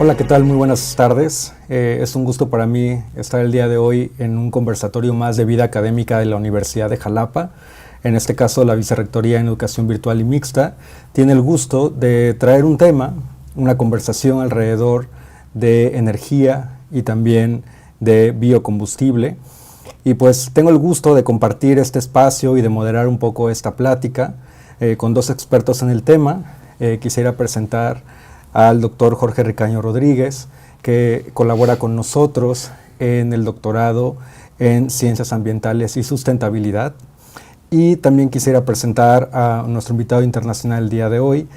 Hola, ¿qué tal? Muy buenas tardes. Es un gusto para mí estar el día de hoy en un conversatorio más de vida académica de la Universidad de Jalapa. En este caso, la Vicerrectoría en Educación Virtual y Mixta tiene el gusto de traer un tema, una conversación alrededor de energía y también de biocombustible. Y pues tengo el gusto de compartir este espacio y de moderar un poco esta plática con dos expertos en el tema. Quisiera presentar al doctor Jorge Ricaño Rodríguez, que colabora con nosotros en el doctorado en Ciencias Ambientales y Sustentabilidad. Y también quisiera presentar a nuestro invitado internacional el día de hoy,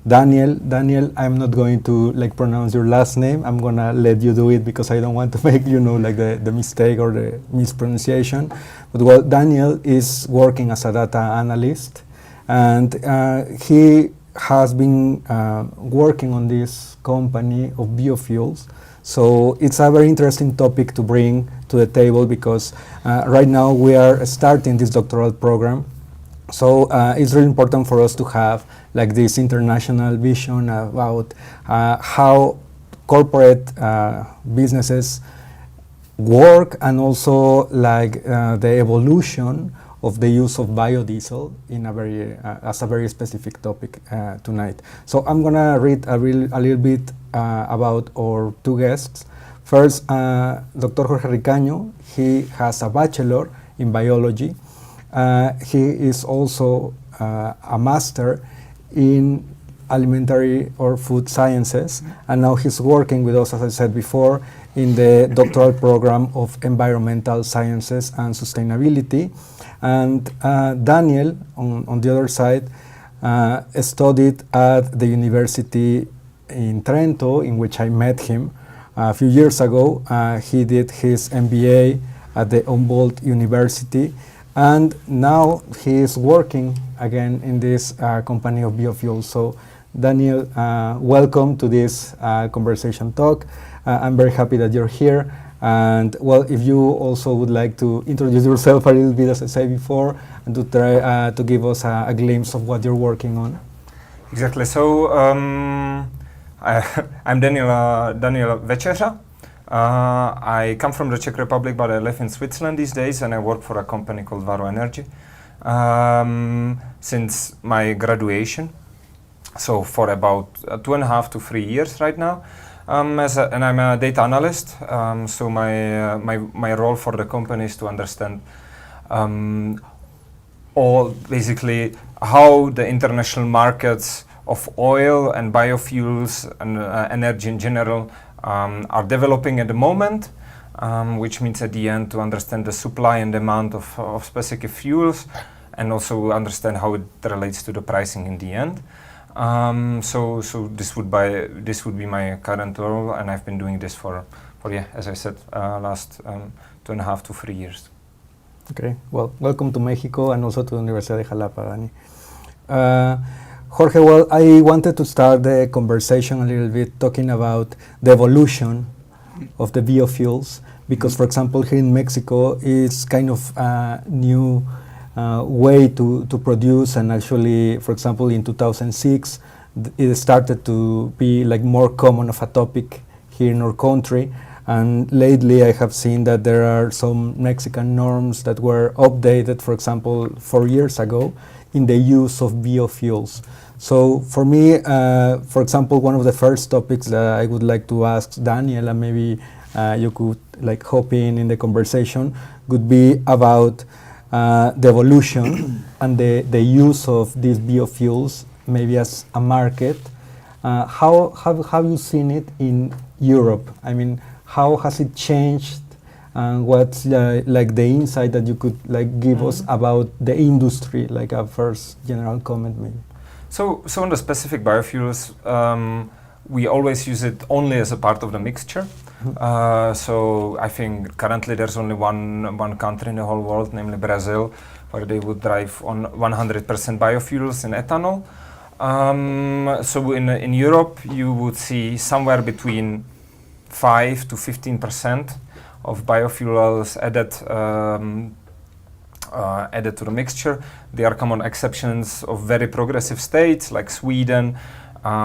Daniel. Daniel, I'm not going to pronounce your last name. I'm gonna let you do it because I don't want to make the mistake or the mispronunciation. But well, Daniel is working as a data analyst, and he has been working on this company of biofuels. So it's a very interesting topic to bring to the table because right now we are starting this doctoral program. So it's really important for us to have this international vision about how corporate businesses work, and also the evolution of the use of biodiesel in as a very specific topic tonight. So I'm gonna read a little bit about our two guests. First, Dr. Jorge Ricaño. He has a bachelor in biology. He is also a master in alimentary or food sciences, and now he's working with us, as I said before, in the doctoral program of environmental sciences and sustainability. And Daniel, on the other side, studied at the university in Trento, in which I met him a few years ago. He did his MBA at the Humboldt University, and now he is working again in this company of biofuels. So Daniel, welcome to this conversation talk. I'm very happy that you're here. And well, if you also would like to introduce yourself a little bit, as I said before, and to try to give us a glimpse of what you're working on. Exactly. So I'm Daniel Večeřa. I come from the Czech Republic, but I live in Switzerland these days, and I work for a company called Varo Energy since my graduation. So for about 2.5 to 3 years right now. And I'm a data analyst, so my role for the company is to understand all basically how the international markets of oil and biofuels and energy in general are developing at the moment, which means at the end to understand the supply and demand of specific fuels, and also understand how it relates to the pricing in the end. So this would be my current role, and I've been doing this for as I said, last 2.5 to 3 years. Okay, well, welcome to Mexico and also to the Universidad de Jalapa, Dani. Jorge, well, I wanted to start the conversation a little bit talking about the evolution of the biofuels, because, for example, here in Mexico, it's kind of a new way to produce, and actually, for example, in 2006, it started to be more common of a topic here in our country. And lately, I have seen that there are some Mexican norms that were updated, for example, 4 years ago, in the use of biofuels. So for me, for example, one of the first topics that I would like to ask Daniel, and maybe you could hop in the conversation, would be about the evolution and the use of these biofuels, maybe as a market. How have you seen it in Europe? I mean, how has it changed, and what's the insight that you could give us about the industry, a first general comment maybe? So on the specific biofuels, we always use it only as a part of the mixture. So I think currently there's only one country in the whole world, namely Brazil, where they would drive on 100% biofuels and ethanol. So in Europe, you would see somewhere between 5 to 15% of biofuels added to the mixture. There are common exceptions of very progressive states like Sweden,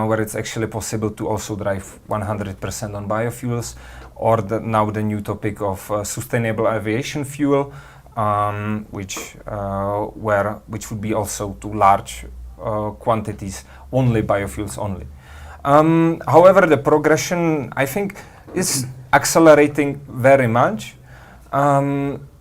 where it's actually possible to also drive 100% on biofuels, or now the new topic of sustainable aviation fuel, which would be also to large quantities, only biofuels only. However, the progression, I think, is accelerating very much.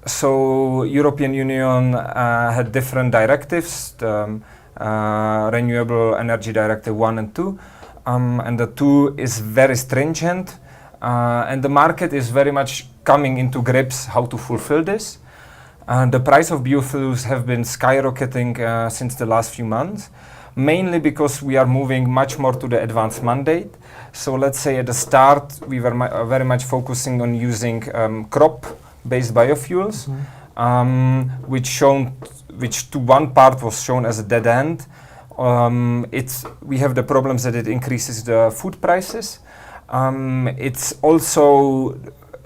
So European Union had different directives, the Renewable Energy Directive 1 and 2, and the 2 is very stringent, and the market is very much coming into grips how to fulfill this. The price of biofuels have been skyrocketing since the last few months, mainly because we are moving much more to the advanced mandate. So let's say at the start we were very much focusing on using crop-based biofuels, which to one part was shown as a dead end. We have the problems that it increases the food prices. It's also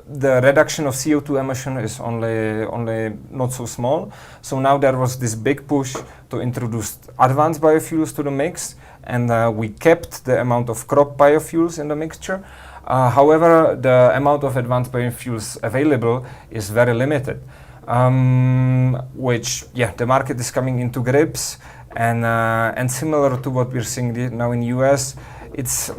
the reduction of CO2 emission is only not so small. So now there was this big push to introduce advanced biofuels to the mix, and we kept the amount of crop biofuels in the mixture. However, the amount of advanced biofuels available is very limited, which, the market is coming into grips, and similar to what we're seeing now in US, it's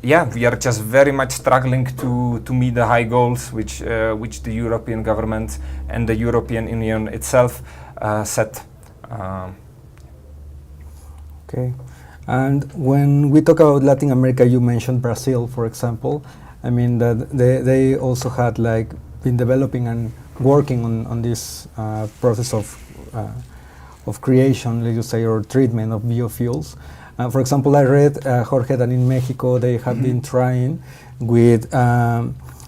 we are just very much struggling to meet the high goals which the European government and the European Union itself set. Okay, and when we talk about Latin America, you mentioned Brazil, for example. I mean that they also had been developing and working on this process of creation, let's just say, or treatment of biofuels. For example, I read, Jorge, that in Mexico they have been trying with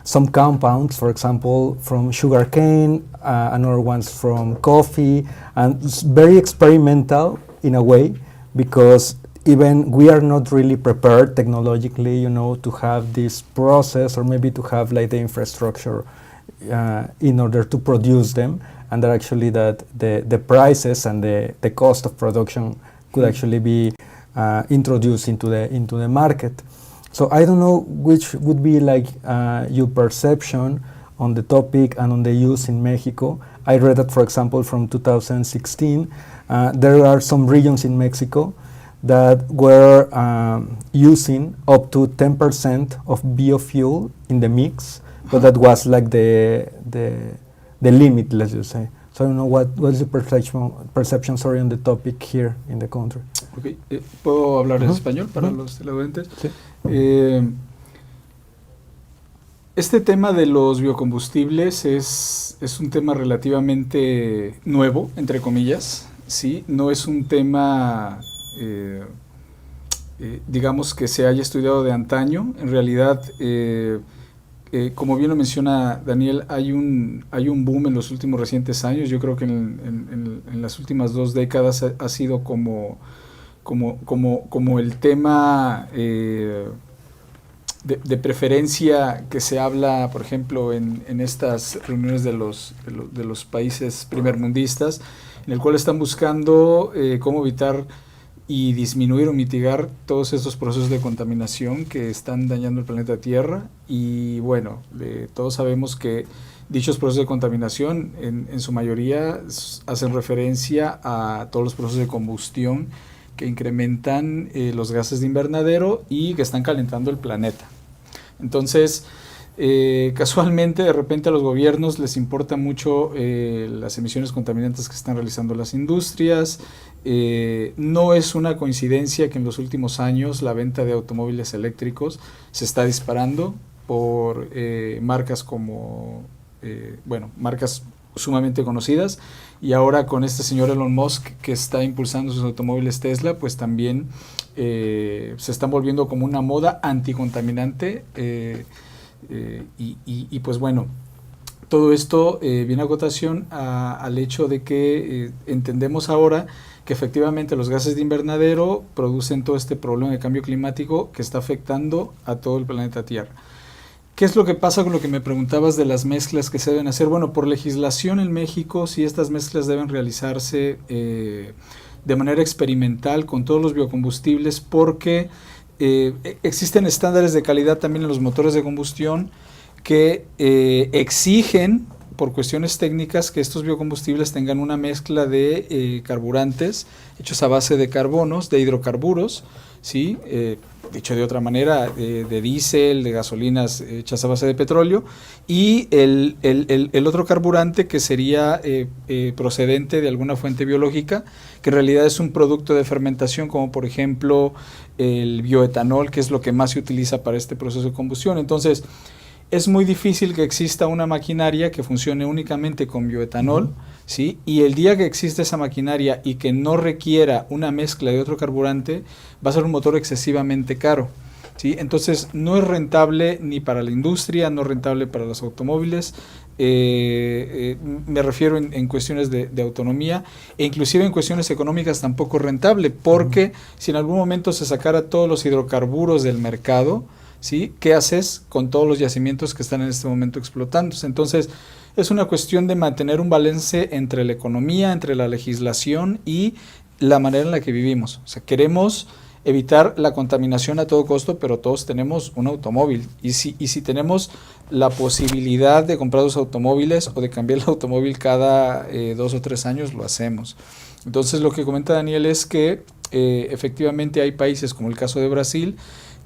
some compounds, for example, from sugarcane, another ones from coffee, and it's very experimental in a way, because even we are not really prepared technologically, to have this process, or maybe to have the infrastructure in order to produce them, and that actually that the prices and the cost of production could actually be introduced into the market. So I don't know which would be your perception on the topic and on the use in Mexico. I read that, for example, from 2016, there are some regions in Mexico that were using up to 10% of biofuel in the mix, but that was the limit, let's just say. So I don't know what's the perception on the topic here in the country. Okay. ¿Puedo hablar en español para los televidentes? Sí. Este tema de los biocombustibles es un tema relativamente nuevo, entre comillas, ¿sí? No es un tema, digamos, que se haya estudiado de antaño. En realidad, como bien lo menciona Daniel, hay un boom en los últimos recientes años. Yo creo que en las últimas 2 décadas ha sido como el tema de preferencia que se habla, por ejemplo, en estas reuniones de los países primermundistas, en el cual están buscando cómo evitar y disminuir o mitigar todos estos procesos de contaminación que están dañando el planeta Tierra. Y bueno, todos sabemos que dichos procesos de contaminación en su mayoría hacen referencia a todos los procesos de combustión que incrementan los gases de invernadero y que están calentando el planeta. Entonces, casualmente, de repente a los gobiernos les importa mucho las emisiones contaminantes que están realizando las industrias. No es una coincidencia que en los últimos años la venta de automóviles eléctricos se está disparando por marcas como, marcas sumamente conocidas, y ahora con este señor Elon Musk que está impulsando sus automóviles Tesla, pues también se están volviendo como una moda anticontaminante, y pues bueno, todo esto viene a cotación al hecho de que entendemos ahora que efectivamente los gases de invernadero producen todo este problema de cambio climático que está afectando a todo el planeta Tierra. ¿Qué es lo que pasa con lo que me preguntabas de las mezclas que se deben hacer? Bueno, por legislación en México, si estas mezclas deben realizarse, de manera experimental con todos los biocombustibles porque existen estándares de calidad también en los motores de combustión que exigen por cuestiones técnicas que estos biocombustibles tengan una mezcla de carburantes hechos a base de carbonos, de hidrocarburos, ¿sí? Dicho de otra manera, de diésel, de gasolinas hechas a base de petróleo, y el otro carburante que sería procedente de alguna fuente biológica, que en realidad es un producto de fermentación, como por ejemplo el bioetanol, que es lo que más se utiliza para este proceso de combustión. Entonces, es muy difícil que exista una maquinaria que funcione únicamente con bioetanol, ¿sí? Y el día que existe esa maquinaria y que no requiera una mezcla de otro carburante, va a ser un motor excesivamente caro, ¿sí? Entonces no es rentable ni para la industria, no es rentable para los automóviles, me refiero en cuestiones de autonomía, e inclusive en cuestiones económicas tampoco es rentable, porque si en algún momento se sacara todos los hidrocarburos del mercado, ¿sí? ¿Qué haces con todos los yacimientos que están en este momento explotándose? Entonces, es una cuestión de mantener un balance entre la economía, entre la legislación y la manera en la que vivimos. O sea, queremos evitar la contaminación a todo costo, pero todos tenemos un automóvil. Y si tenemos la posibilidad de comprar los automóviles o de cambiar el automóvil cada 2 o 3 años, lo hacemos. Entonces, lo que comenta Daniel es que efectivamente hay países, como el caso de Brasil,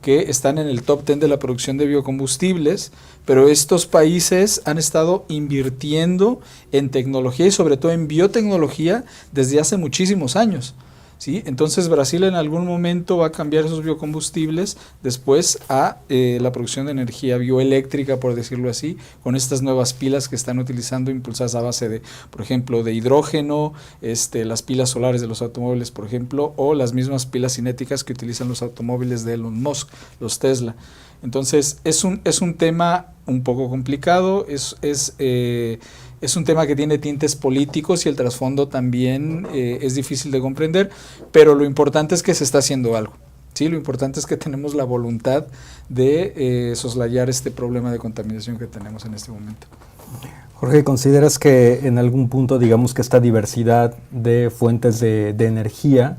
que están en el top 10 de la producción de biocombustibles, pero estos países han estado invirtiendo en tecnología y sobre todo en biotecnología desde hace muchísimos años, ¿sí? Entonces Brasil en algún momento va a cambiar esos biocombustibles después a la producción de energía bioeléctrica, por decirlo así, con estas nuevas pilas que están utilizando, impulsadas a base de, por ejemplo, de hidrógeno, las pilas solares de los automóviles, por ejemplo, o las mismas pilas cinéticas que utilizan los automóviles de Elon Musk, los Tesla. Entonces es un tema un poco complicado, es un tema que tiene tintes políticos y el trasfondo también es difícil de comprender, pero lo importante es que se está haciendo algo, ¿sí? Lo importante es que tenemos la voluntad de soslayar este problema de contaminación que tenemos en este momento. Jorge, ¿consideras que en algún punto, digamos que esta diversidad de fuentes de energía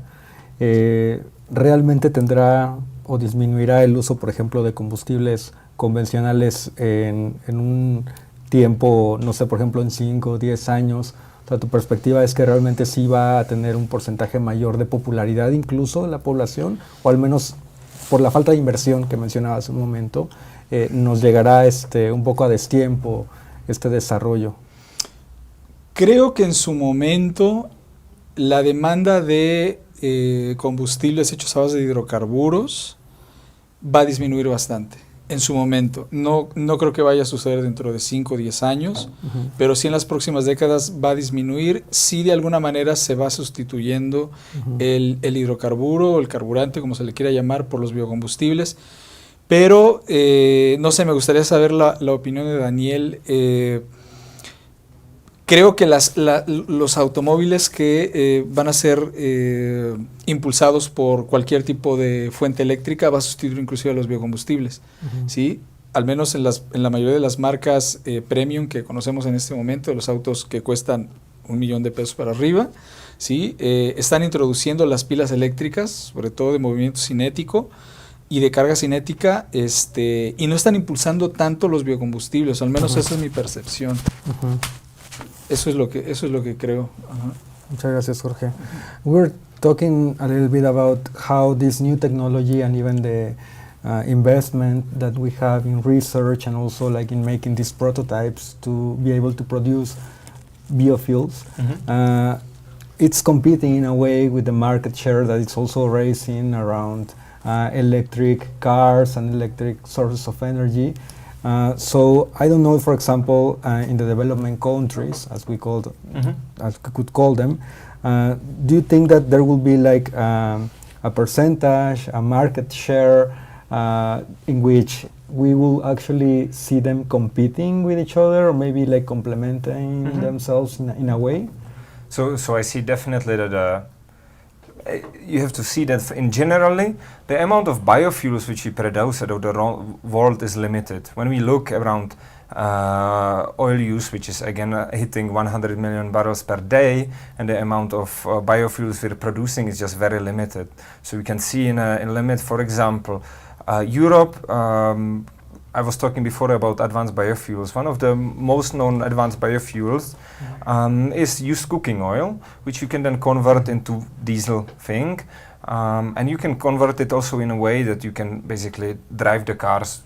realmente tendrá o disminuirá el uso, por ejemplo, de combustibles convencionales en un tiempo, no sé, por ejemplo, en 5 o 10 años? O sea, ¿tu perspectiva es que realmente sí va a tener un porcentaje mayor de popularidad incluso de la población? O al menos por la falta de inversión que mencionaba hace un momento, nos llegará un poco a destiempo este desarrollo. Creo que en su momento la demanda de combustibles hechos a base de hidrocarburos va a disminuir bastante. En su momento, no creo que vaya a suceder dentro de 5 o 10 años, pero sí en las próximas décadas va a disminuir, sí de alguna manera se va sustituyendo el hidrocarburo o el carburante, como se le quiera llamar, por los biocombustibles, pero no sé, me gustaría saber la opinión de Daniel. Creo que los automóviles que van a ser impulsados por cualquier tipo de fuente eléctrica va a sustituir inclusive a los biocombustibles, ¿sí? Al menos en la mayoría de las marcas premium que conocemos en este momento, de los autos que cuestan $1,000,000 para arriba, ¿sí? Están introduciendo las pilas eléctricas, sobre todo de movimiento cinético y de carga cinética, y no están impulsando tanto los biocombustibles, al menos esa es mi percepción. Eso es lo que creo. Muchas gracias, Jorge. We're talking a little bit about how this new technology and even the investment that we have in research and also like in making these prototypes to be able to produce biofuels. It's competing in a way with the market share that it's also raising around electric cars and electric sources of energy. So I don't know, for example, in the development countries, as we could call them, do you think that there will be like a percentage, a market share in which we will actually see them competing with each other, or maybe like complementing themselves in a way? So I see definitely that you have to see that in generally, the amount of biofuels which we produce out of the world is limited. When we look around oil use, which is again hitting 100 million barrels per day, and the amount of biofuels we're producing is just very limited. So we can see in a limit, for example, Europe, I was talking before about advanced biofuels. One of the most known advanced biofuels is used cooking oil, which you can then convert into diesel thing. And you can convert it also in a way that you can basically drive the cars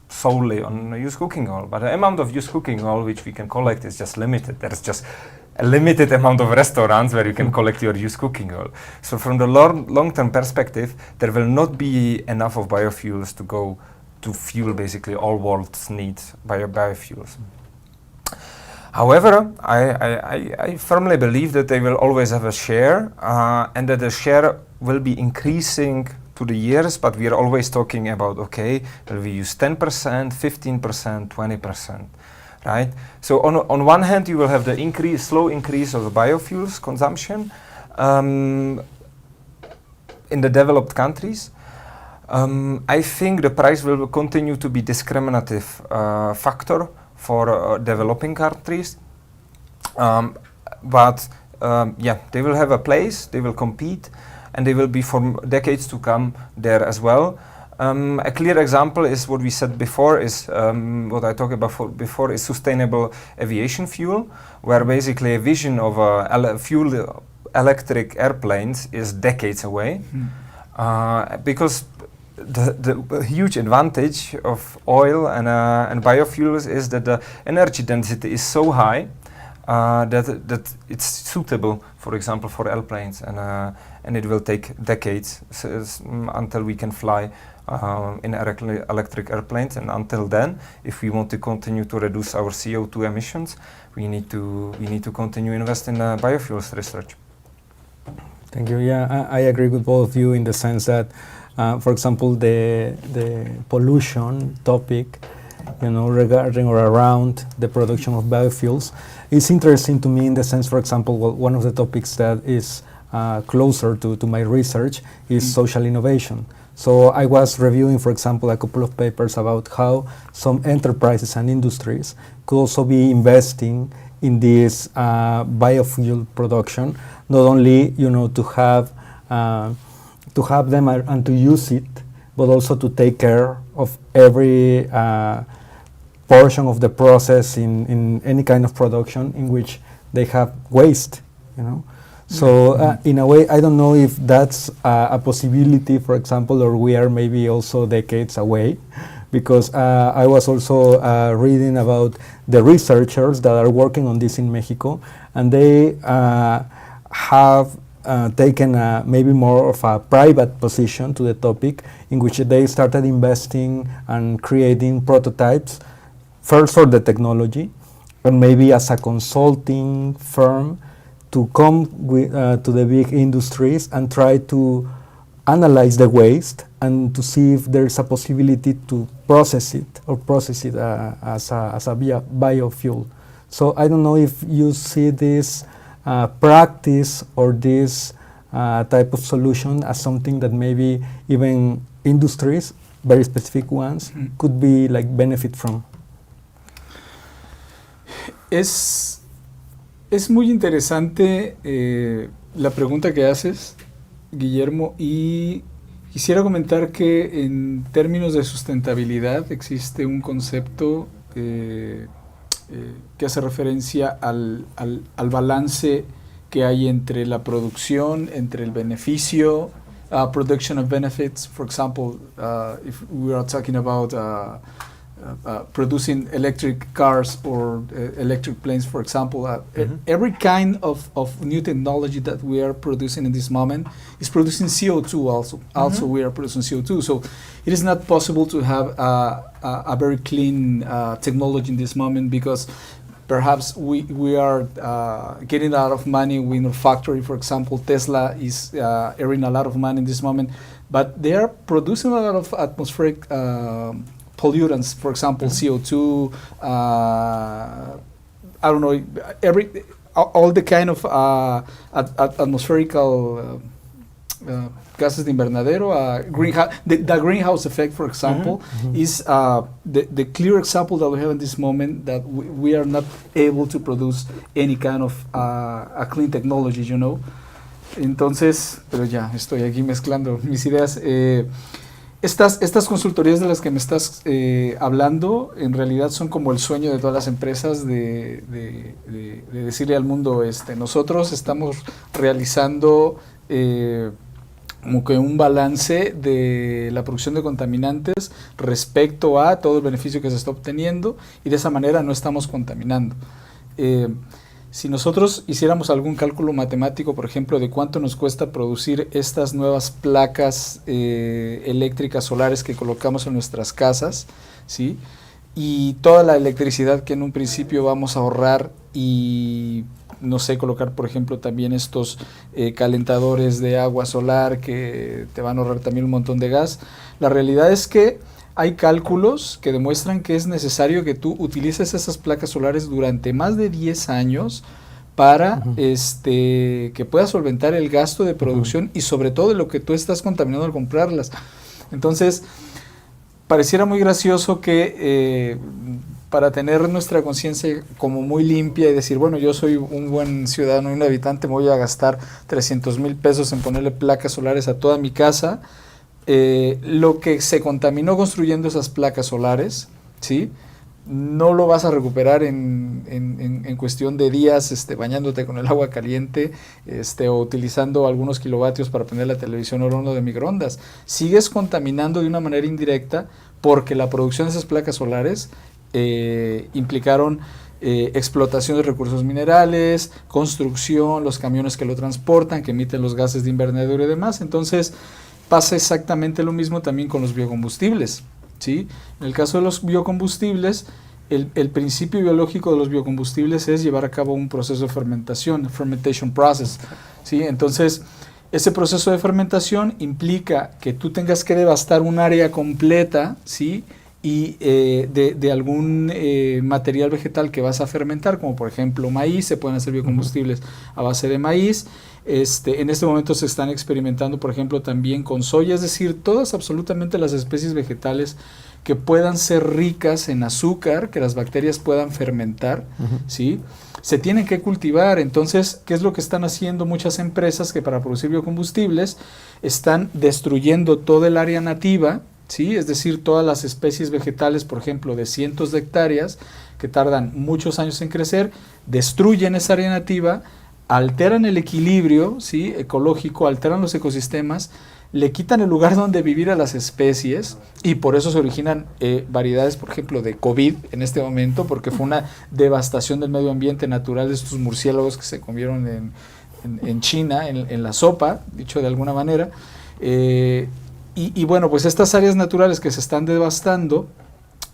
solely on used cooking oil. But the amount of used cooking oil which we can collect is just limited. There's just a limited amount of restaurants where you can collect your used cooking oil. So from the long-term perspective, there will not be enough of biofuels to go to fuel basically all world's needs biofuels. However, I firmly believe that they will always have a share, and that the share will be increasing to the years, but we are always talking about, okay, will we use 10%, 15%, 20%, right? So on one hand, you will have the slow increase of the biofuels consumption in the developed countries. I think the price will continue to be discriminative factor for developing countries, but they will have a place, they will compete, and they will be for decades to come there as well. A clear example is what we said before, is what I talked about before is sustainable aviation fuel, where basically a vision of fuel electric airplanes is decades away, because the huge advantage of oil and biofuels is that the energy density is so high that it's suitable, for example, for airplanes, and it will take decades until we can fly in electric airplanes. And until then, if we want to continue to reduce our CO2 emissions, we need to continue invest in biofuels research. Thank you. Yeah, I agree with both of you in the sense that, for example, the pollution topic, regarding or around the production of biofuels, is interesting to me in the sense, for example, one of the topics that is closer to my research is social innovation. So I was reviewing, for example, a couple of papers about how some enterprises and industries could also be investing in this biofuel production, not only to have them and to use it, but also to take care of every portion of the process in any kind of production in which they have waste. So in a way, I don't know if that's a possibility, for example, or we are maybe also decades away, because I was also reading about the researchers that are working on this in Mexico, and they have taken maybe more of a private position to the topic, in which they started investing and creating prototypes, first for the technology, and maybe as a consulting firm to come to the big industries and try to analyze the waste and to see if there is a possibility to process it as a biofuel. So I don't know if you see this practice or this type of solution as something that maybe even industries, very specific ones, could be benefit from. Es muy interesante la pregunta que haces, Guillermo, y quisiera comentar que en términos de sustentabilidad existe un concepto que hace referencia al balance que hay entre la producción, entre el beneficio, production of benefits. For example, if we are talking about producing electric cars or electric planes, for example, every kind of new technology that we are producing in this moment is producing CO2 also. Also, we are producing CO2. So it is not possible to have a very clean technology in this moment, because perhaps we are getting a lot of money in our factory. For example, Tesla is earning a lot of money in this moment, but they are producing a lot of atmospheric pollutants, for example, CO2, I don't know, all the kind of atmospherical gases de invernadero, the greenhouse effect, for example, is the clear example that we have in this moment that we are not able to produce any kind of a clean technology, you know. Entonces, pero ya, estoy aquí mezclando mis ideas. Estas consultorías de las que me estás hablando, en realidad son como el sueño de todas las empresas de decirle al mundo, nosotros estamos realizando como que un balance de la producción de contaminantes respecto a todo el beneficio que se está obteniendo, y de esa manera no estamos contaminando. Si nosotros hiciéramos algún cálculo matemático, por ejemplo, de cuánto nos cuesta producir estas nuevas placas eléctricas solares que colocamos en nuestras casas, ¿sí? Y toda la electricidad que en un principio vamos a ahorrar, y no sé, colocar por ejemplo también estos calentadores de agua solar que te van a ahorrar también un montón de gas, la realidad es que hay cálculos que demuestran que es necesario que tú utilices esas placas solares durante más de 10 años para que puedas solventar el gasto de producción y sobre todo lo que tú estás contaminando al comprarlas. Entonces, pareciera muy gracioso que para tener nuestra conciencia como muy limpia y decir, bueno, yo soy un buen ciudadano y un habitante, me voy a gastar 300,000 pesos en ponerle placas solares a toda mi casa, lo que se contaminó construyendo esas placas solares, ¿sí? No lo vas a recuperar en cuestión de días, bañándote con el agua caliente, o utilizando algunos kilovatios para prender la televisión o el horno de microondas. Sigues contaminando de una manera indirecta porque la producción de esas placas solares implicaron explotación de recursos minerales, construcción, los camiones que lo transportan, que emiten los gases de invernadero y demás. Entonces, pasa exactamente lo mismo también con los biocombustibles, ¿sí? En el caso de los biocombustibles, el principio biológico de los biocombustibles es llevar a cabo un proceso de fermentación, fermentation process, ¿sí? Entonces, ese proceso de fermentación implica que tú tengas que devastar un área completa, ¿sí? Y de algún material vegetal que vas a fermentar, como por ejemplo maíz, se pueden hacer biocombustibles a base de maíz. En este momento se están experimentando, por ejemplo, también con soya, es decir, todas absolutamente las especies vegetales que puedan ser ricas en azúcar, que las bacterias puedan fermentar, ¿sí? Se tienen que cultivar. Entonces, ¿qué es lo que están haciendo muchas empresas que para producir biocombustibles están destruyendo toda el área nativa? ¿Sí? Es decir, todas las especies vegetales, por ejemplo, de cientos de hectáreas, que tardan muchos años en crecer, destruyen esa área nativa, alteran el equilibrio, ¿sí? Ecológico, alteran los ecosistemas, le quitan el lugar donde vivir a las especies, y por eso se originan variedades, por ejemplo, de COVID en este momento, porque fue una devastación del medio ambiente natural de estos murciélagos que se comieron en China, en la sopa, dicho de alguna manera. Y bueno, pues estas áreas naturales que se están devastando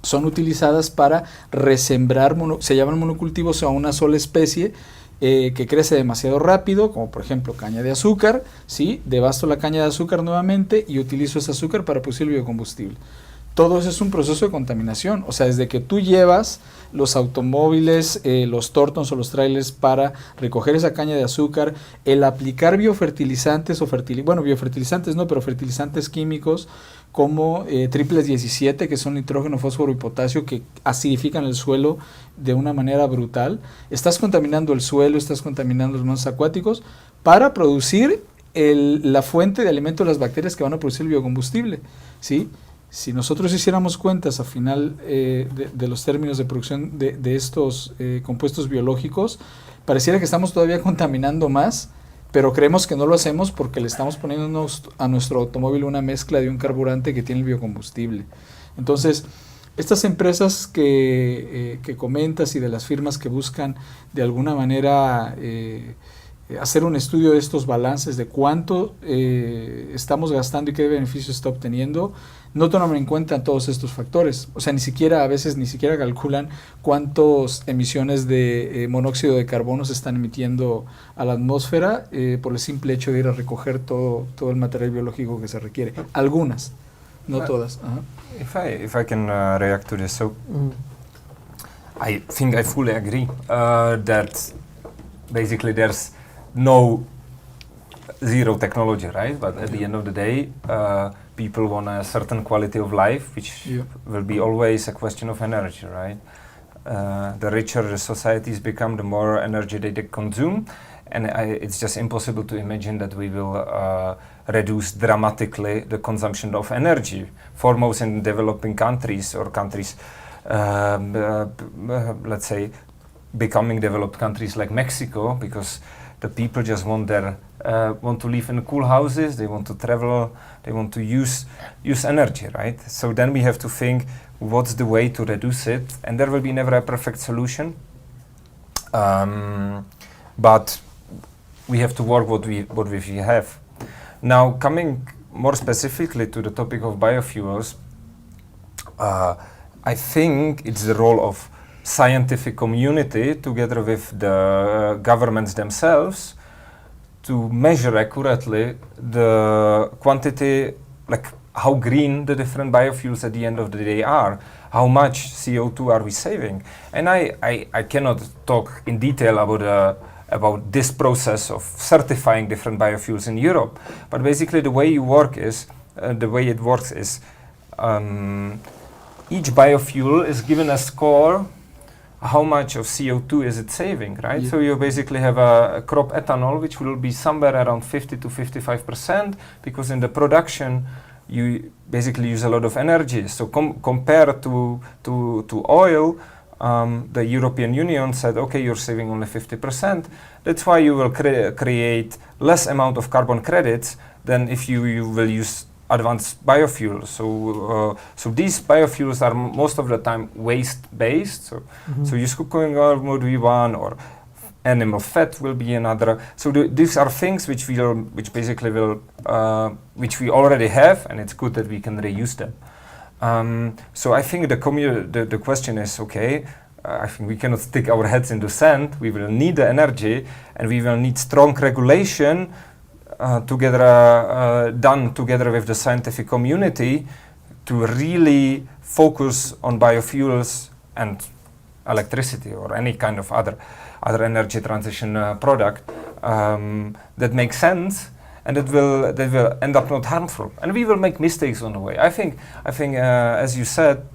son utilizadas para resembrar, se llaman monocultivos a una sola especie que crece demasiado rápido, como por ejemplo caña de azúcar, ¿sí? Devasto la caña de azúcar nuevamente y utilizo ese azúcar para producir biocombustible. Todo eso es un proceso de contaminación, o sea, desde que tú llevas los automóviles, los tortons o los trailers para recoger esa caña de azúcar, el aplicar biofertilizantes biofertilizantes no, pero fertilizantes químicos como triples 17, que son nitrógeno, fósforo y potasio, que acidifican el suelo de una manera brutal. Estás contaminando el suelo, estás contaminando los mantos acuáticos para producir la fuente de alimento de las bacterias que van a producir el biocombustible, ¿sí? Si nosotros hiciéramos cuentas a final de los términos de producción de estos compuestos biológicos, pareciera que estamos todavía contaminando más, pero creemos que no lo hacemos porque le estamos poniendo a nuestro automóvil una mezcla de un carburante que tiene el biocombustible. Entonces, estas empresas que comentas y de las firmas que buscan de alguna manera hacer un estudio de estos balances de cuánto estamos gastando y qué beneficio está obteniendo, no toman en cuenta todos estos factores. O sea, a veces ni siquiera calculan cuántas emisiones de monóxido de carbono se están emitiendo a la atmósfera por el simple hecho de ir a recoger todo el material biológico que se requiere. Algunas, no todas. If I can react to this, so I think I fully agree that basically there's no zero technology, right? But at the end of the day, people want a certain quality of life, which will be always a question of energy, right? The richer the societies become, the more energy they consume, and it's just impossible to imagine that we will reduce dramatically the consumption of energy, foremost in developing countries or countries, let's say, becoming developed countries like Mexico, because the people just want to live in cool houses, they want to travel, they want to use energy, right? So then we have to think, what's the way to reduce it? And there will be never a perfect solution, but we have to work what we have. Now, coming more specifically to the topic of biofuels, I think it's the role of scientific community together with the governments themselves to measure accurately the quantity, like how green the different biofuels at the end of the day are, how much CO2 are we saving. And I cannot talk in detail about this process of certifying different biofuels in Europe, but basically the way it works is each biofuel is given a score, how much of CO2 is it saving, right? Yeah. So you basically have a crop ethanol, which will be somewhere around 50 to 55%, because in the production you basically use a lot of energy. So compared to oil, the European Union said, okay, you're saving only 50%. That's why you will create less amount of carbon credits than if you will use advanced biofuels. So these biofuels are most of the time waste-based. So use cooking oil would be one, or animal fat will be another. So these are things which we already have, and it's good that we can reuse them. So I think the question is, okay, I think we cannot stick our heads in the sand. We will need the energy, and we will need strong regulation done together with the scientific community to really focus on biofuels and electricity or any kind of other energy transition product that makes sense and that will end up not harmful. And we will make mistakes on the way. I think as you said,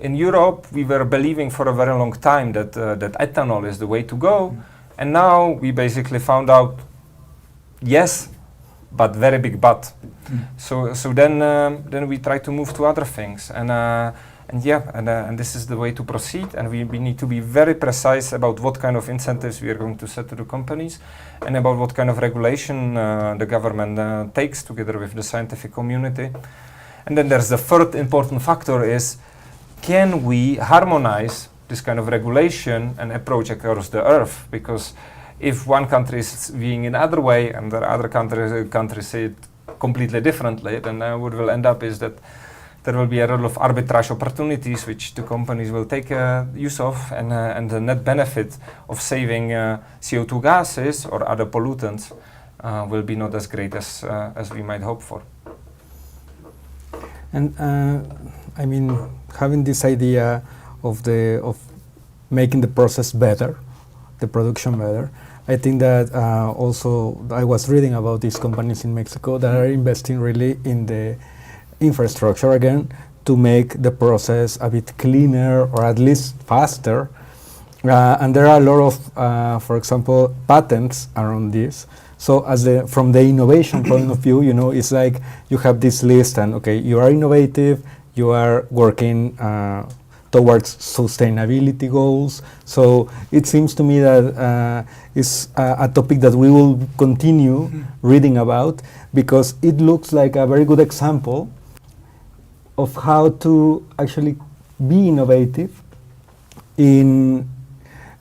in Europe we were believing for a very long time that ethanol is the way to go, and now we basically found out yes, but very big but. So then we try to move to other things, and this is the way to proceed. And we need to be very precise about what kind of incentives we are going to set to the companies, and about what kind of regulation the government takes together with the scientific community. And then there's the third important factor is, can we harmonize this kind of regulation and approach across the earth? Because if one country is being in other way and the other countries say it completely differently, then what will end up is that there will be a lot of arbitrage opportunities which the companies will take use of, and the net benefit of saving CO2 gases or other pollutants will be not as great as we might hope for. And I mean, having this idea of making the process better, the production better, I think that also I was reading about these companies in Mexico that are investing really in the infrastructure again to make the process a bit cleaner or at least faster. And there are a lot of, for example, patents around this. So from the innovation point of view, it's like you have this list and okay, you are innovative, you are working towards sustainability goals. So it seems to me that it's a topic that we will continue reading about, because it looks like a very good example of how to actually be innovative in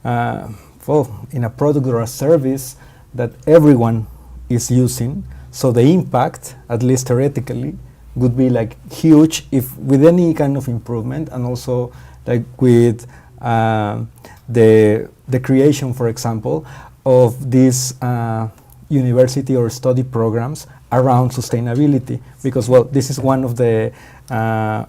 a product or a service that everyone is using. So the impact, at least theoretically, would be like huge if with any kind of improvement, and also like with the creation, for example, of these university or study programs around sustainability, because this is one of the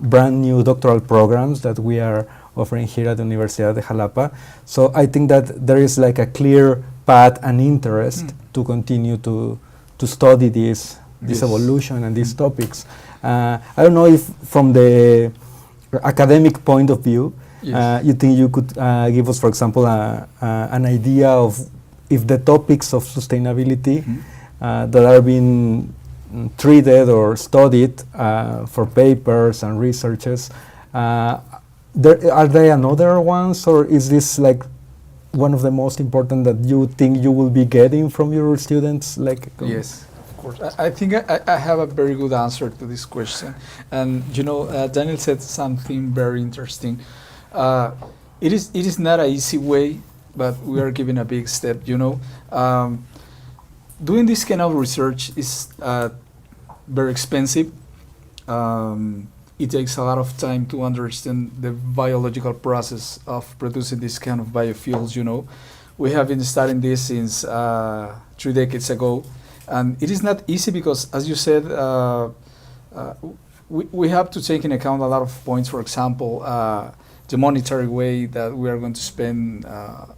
brand new doctoral programs that we are offering here at the Universidad de Jalapa. So I think that there is like a clear path and interest to continue to to study this Yes. evolution and these topics. I don't know if from the academic point of view, Yes. you think you could give us, for example, an idea of if the topics of sustainability that are being treated or studied for papers and researches, are there another ones, or is this like one of the most important that you think you will be getting from your students? Like, Yes, of course. I think I have a very good answer to this question. And you know, Daniel said something very interesting. It is not an easy way, but we are giving a big step. You know, doing this kind of research is very expensive. It takes a lot of time to understand the biological process of producing this kind of biofuels. You know, we have been studying this since 3 decades ago, and it is not easy because, as you said, we have to take into account a lot of points. For example, the monetary way that we are going to spend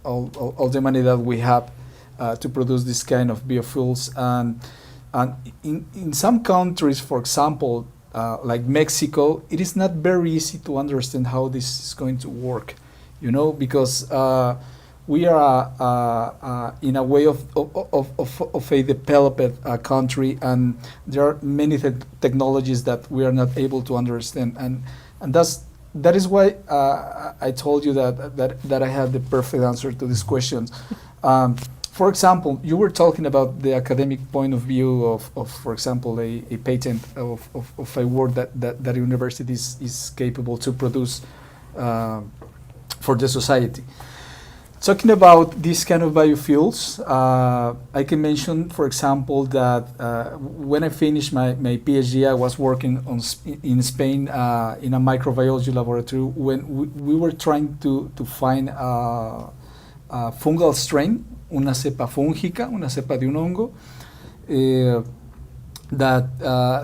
all the money that we have to produce this kind of biofuels, and in some countries, for example, like Mexico, it is not very easy to understand how this is going to work, you know, because we are in a way of a developed country, and there are many technologies that we are not able to understand, and that is why I told you that I have the perfect answer to these questions. For example, you were talking about the academic point of view of for example, a patent of a word that university is capable to produce for the society. Talking about these kind of biofuels, I can mention, for example, that when I finished my PhD, I was working in Spain in a microbiology laboratory when we were trying to find a fungal strain, una cepa fúngica, una cepa de un hongo, that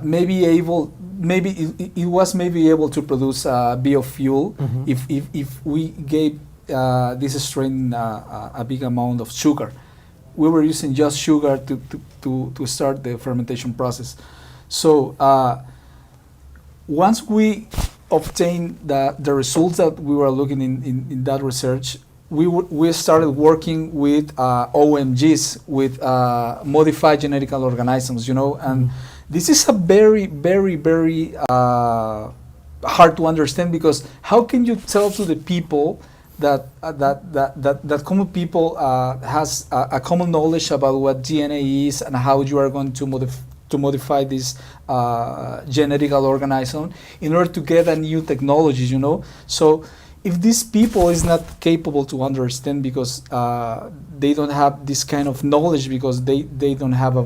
maybe it was able to produce biofuel if we gave this strain a big amount of sugar. We were using just sugar to start the fermentation process. So once we obtained the results that we were looking in that research, we started working with OMGs, with modified genetical organisms, you know, and this is a very, very, very hard to understand, because how can you tell to the people that common people has a common knowledge about what DNA is and how you are going to modify this genetical organism in order to get a new technology, you know? So if these people is not capable to understand because they don't have this kind of knowledge, because they don't have a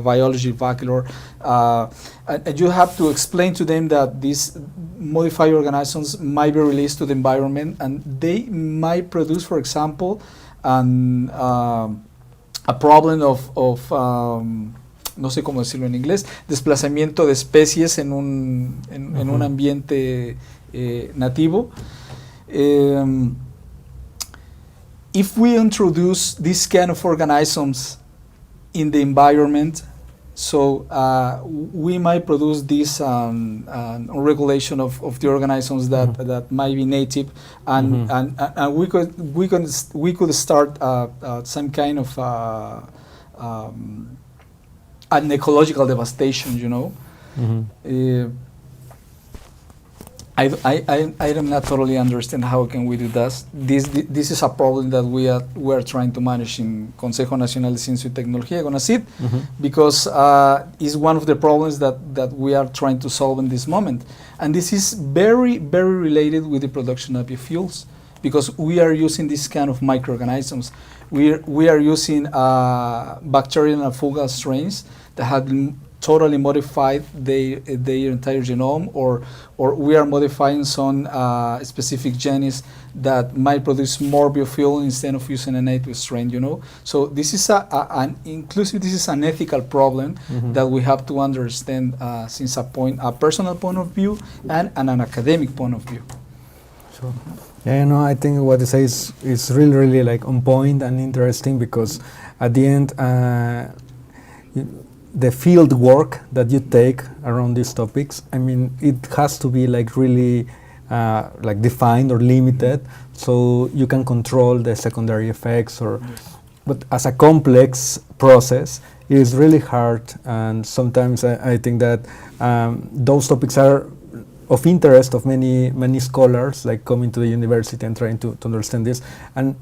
biology vocabulary, and you have to explain to them that these modified organisms might be released to the environment and they might produce, for example, a problem of no sé cómo decirlo en inglés, desplazamiento de especies en un ambiente nativo. If we introduce this kind of organisms in the environment, so we might produce this regulation of the organisms that might be native, and we could start some kind of an ecological devastation, you know. I do not totally understand how can we do that. This is a problem that we are trying to manage in Consejo Nacional de Ciencia y Tecnología, CONACYT, because it's one of the problems that we are trying to solve in this moment. And this is very, very related with the production of biofuels, because we are using this kind of microorganisms. We are using bacterial and fungal strains that have been totally modified their entire genome, or we are modifying some specific genes that might produce more biofuel instead of using a native strain, you know. So this is this is an ethical problem that we have to understand since a personal point of view and an academic point of view. Sure. Yeah, no, I think what you say is really, really like on point and interesting, because at the end, the field work that you take around these topics, I mean, it has to be like really like defined or limited, so you can control the secondary effects. Or, but as a complex process, it is really hard, and sometimes I think that those topics are of interest of many scholars, like coming to the university and trying to understand this. And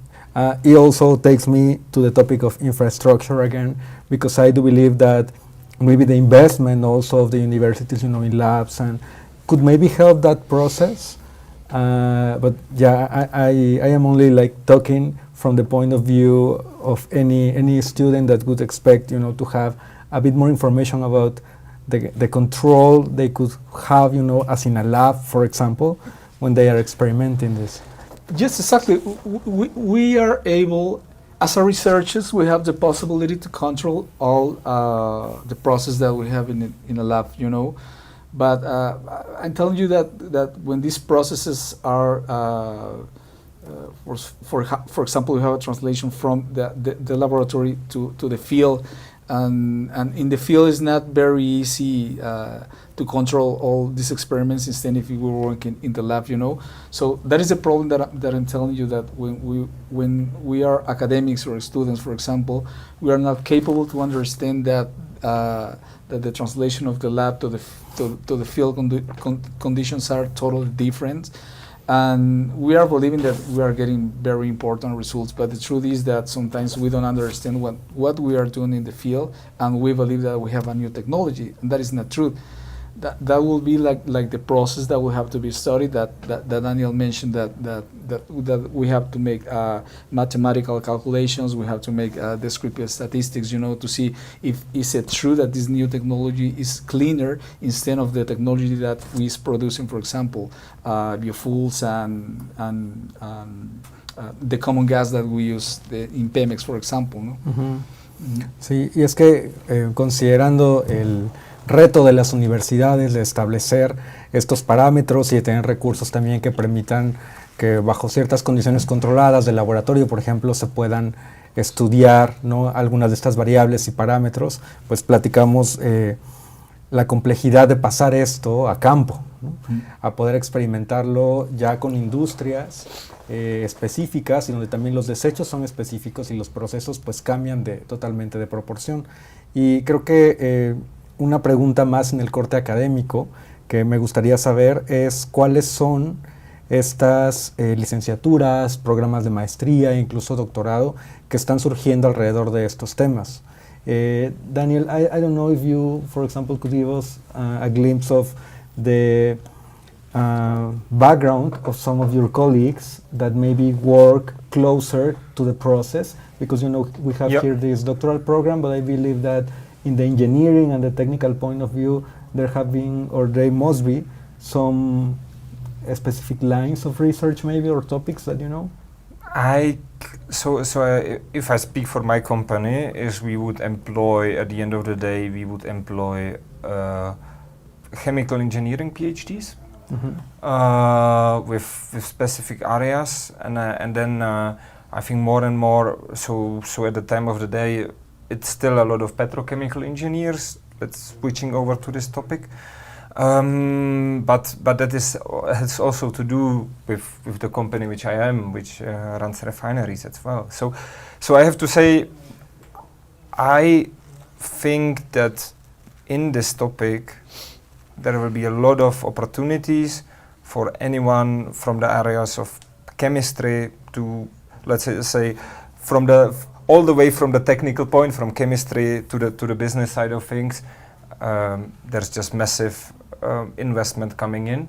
it also takes me to the topic of infrastructure again, because I do believe that maybe the investment also of the universities, in labs, and could maybe help that process. But yeah, I am only like talking from the point of view of any student that would expect, to have a bit more information about the control they could have, as in a lab, for example, when they are experimenting this. Yes, exactly. We are able, as our researchers, we have the possibility to control all the process that we have in a lab, But I'm telling you that when these processes are, for example, we have a translation from the laboratory to the field, and in the field it's not very easy to control all these experiments instead if we were working in the lab, So that is a problem that I'm telling you, that when we are academics or students, for example, we are not capable to understand that the translation of the lab to the field conditions are totally different. And we are believing that we are getting very important results, but the truth is that sometimes we don't understand what we are doing in the field, and we believe that we have a new technology, and that is not true. That will be like the process that will have to be studied, that Daniel mentioned, that we have to make mathematical calculations, we have to make descriptive statistics, to see if is it true that this new technology is cleaner instead of the technology that we is producing, for example, biofuels and the common gas that we use in Pemex, for example, ¿no? Uh-huh. Mm-hmm. Sí, y es que considerando el reto de las universidades de establecer estos parámetros y de tener recursos también que permitan que bajo ciertas condiciones controladas del laboratorio, por ejemplo, se puedan estudiar, ¿no?, algunas de estas variables y parámetros, pues platicamos la complejidad de pasar esto a campo, ¿no?, a poder experimentarlo ya con industrias específicas, y donde también los desechos son específicos y los procesos pues cambian totalmente de proporción. Y creo que una pregunta más en el corte académico que me gustaría saber es cuáles son estas licenciaturas, programas de maestría e incluso doctorado que están surgiendo alrededor de estos temas. Daniel, I don't know if you, for example, could give us a glimpse of the background of some of your colleagues that maybe work closer to the process, because we have here this doctoral program, but I believe that in the engineering and the technical point of view, there have been, or there must be, some specific lines of research maybe, or topics that you know? If I speak for my company, is we would employ, at the end of the day, we would employ chemical engineering PhDs with specific areas, and then I think more and more, so at the time of the day, it's still a lot of petrochemical engineers that's switching over to this topic. But that has also to do with the company which I am, which runs refineries as well. So I have to say, I think that in this topic there will be a lot of opportunities for anyone from the areas of chemistry to, let's say all the way from the technical point, from chemistry to the business side of things. There's just massive investment coming in.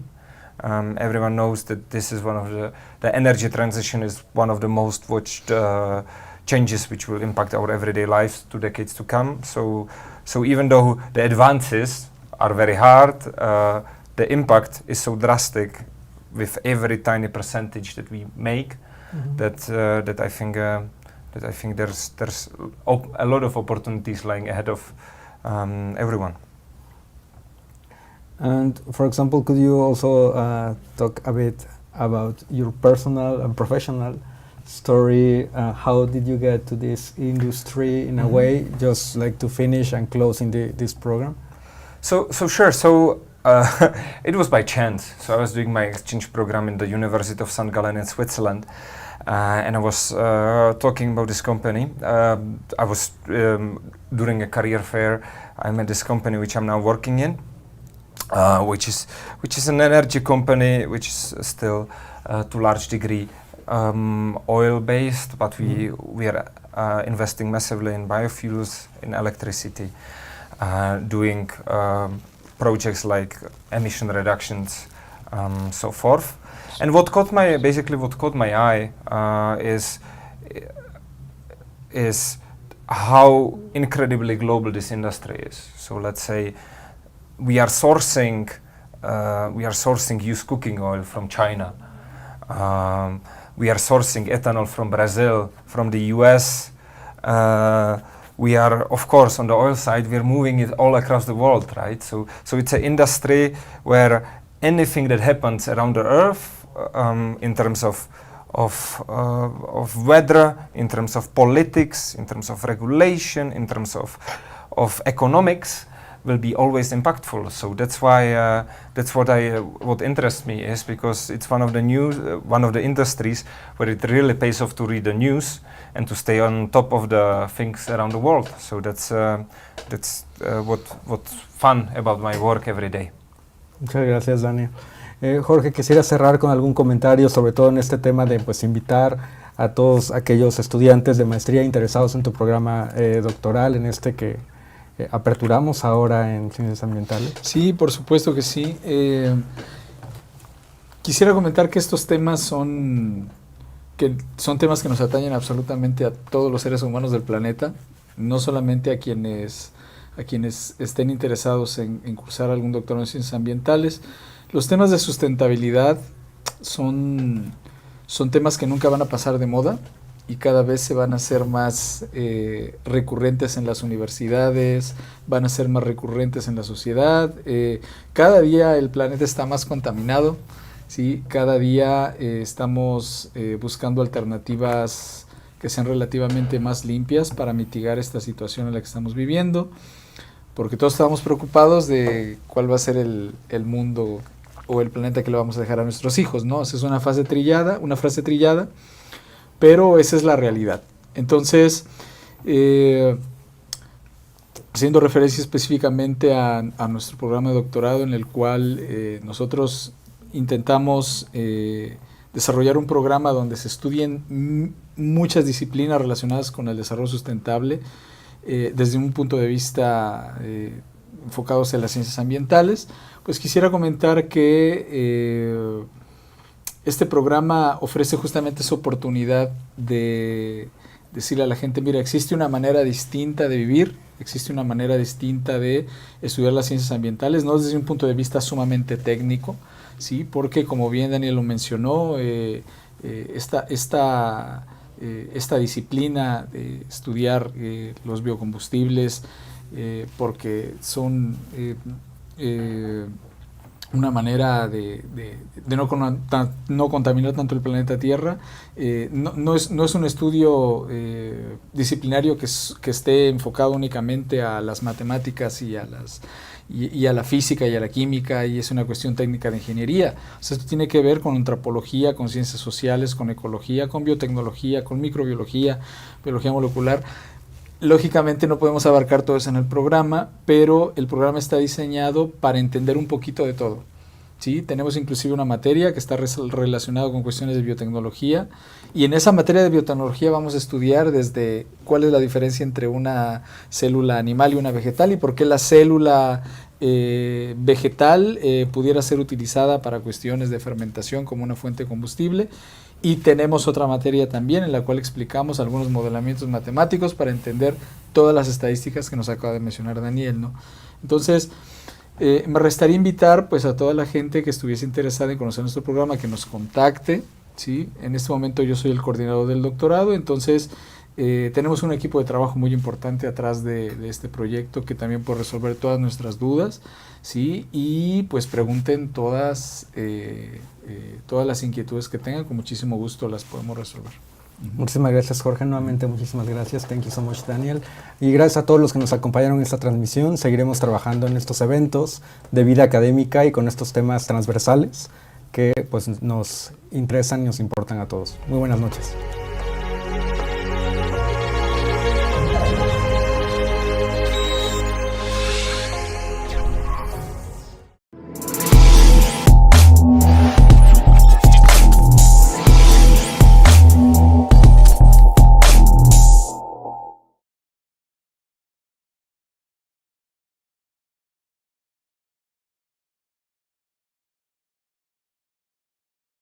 Everyone knows that this is one of the energy transition is one of the most watched changes which will impact our everyday lives 2 decades to come. So even though the advances are very hard, the impact is so drastic with every tiny percentage that we make, that I think there's a lot of opportunities lying ahead of everyone. And for example, could you also talk a bit about your personal and professional story. How did you get to this industry in a way, just like to finish and closing this program? So sure. So it was by chance. So I was doing my exchange program in the University of St. Gallen in Switzerland, and I was talking about this company. I was during a career fair. I met this company which I'm now working in, which is an energy company which is still to large degree oil based, but we are investing massively in biofuels, in electricity, doing projects like emission reductions, so forth. And what caught my eye is how incredibly global this industry is. So let's say we are sourcing used cooking oil from China. We are sourcing ethanol from Brazil, from the US. We are, of course, on the oil side, we are moving it all across the world, right? So it's an industry where anything that happens around the earth, in terms of weather, in terms of politics, in terms of regulation, in terms of economics, will be always impactful. So that's why what interests me is because it's one of the industries where it really pays off to read the news and to stay on top of the things around the world. So that's what's fun about my work every day. Muchas gracias, Daniel. Jorge, quisiera cerrar con algún comentario, sobre todo en este tema de invitar a todos aquellos estudiantes de maestría interesados en tu programa doctoral, en este que aperturamos ahora en Ciencias Ambientales. Sí, por supuesto que sí. Quisiera comentar que estos temas son temas que nos atañen absolutamente a todos los seres humanos del planeta, no solamente a quienes estén interesados en cursar algún doctorado en Ciencias Ambientales. Los temas de sustentabilidad son temas que nunca van a pasar de moda y cada vez se van a hacer más recurrentes en las universidades, van a ser más recurrentes en la sociedad. Cada día el planeta está más contaminado, ¿sí? Cada día estamos buscando alternativas que sean relativamente más limpias para mitigar esta situación en la que estamos viviendo, porque todos estamos preocupados de cuál va a ser el mundo o el planeta que le vamos a dejar a nuestros hijos, ¿no? Esa es una frase trillada, pero esa es la realidad. Entonces, haciendo referencia específicamente a nuestro programa de doctorado, en el cual nosotros intentamos desarrollar un programa donde se estudien muchas disciplinas relacionadas con el desarrollo sustentable, desde un punto de vista enfocados en las ciencias ambientales, pues quisiera comentar que este programa ofrece justamente esa oportunidad de decirle a la gente, mira, existe una manera distinta de vivir, existe una manera distinta de estudiar las ciencias ambientales, no desde un punto de vista sumamente técnico, ¿sí? Porque como bien Daniel lo mencionó, esta disciplina de estudiar los biocombustibles, porque son una manera de no contaminar tanto el planeta Tierra, no es un estudio disciplinario que esté enfocado únicamente a las matemáticas y a la física y a la química, y es una cuestión técnica de ingeniería. O sea, esto tiene que ver con antropología, con ciencias sociales, con ecología, con biotecnología, con microbiología, biología molecular. Lógicamente no podemos abarcar todo eso en el programa, pero el programa está diseñado para entender un poquito de todo, ¿sí? Tenemos inclusive una materia que está relacionada con cuestiones de biotecnología, y en esa materia de biotecnología vamos a estudiar desde cuál es la diferencia entre una célula animal y una vegetal, y por qué la célula vegetal pudiera ser utilizada para cuestiones de fermentación como una fuente de combustible. Y tenemos otra materia también en la cual explicamos algunos modelamientos matemáticos para entender todas las estadísticas que nos acaba de mencionar Daniel, ¿no? Entonces, me restaría invitar pues a toda la gente que estuviese interesada en conocer nuestro programa que nos contacte, ¿sí? En este momento yo soy el coordinador del doctorado, entonces tenemos un equipo de trabajo muy importante atrás de este proyecto que también puede resolver todas nuestras dudas, ¿sí? Y pues pregunten todas las inquietudes que tengan, con muchísimo gusto las podemos resolver. Muchísimas gracias, Jorge. Nuevamente, muchísimas gracias. Thank you so much, Daniel. Y gracias a todos los que nos acompañaron en esta transmisión. Seguiremos trabajando en estos eventos de vida académica y con estos temas transversales que pues, nos interesan y nos importan a todos. Muy buenas noches.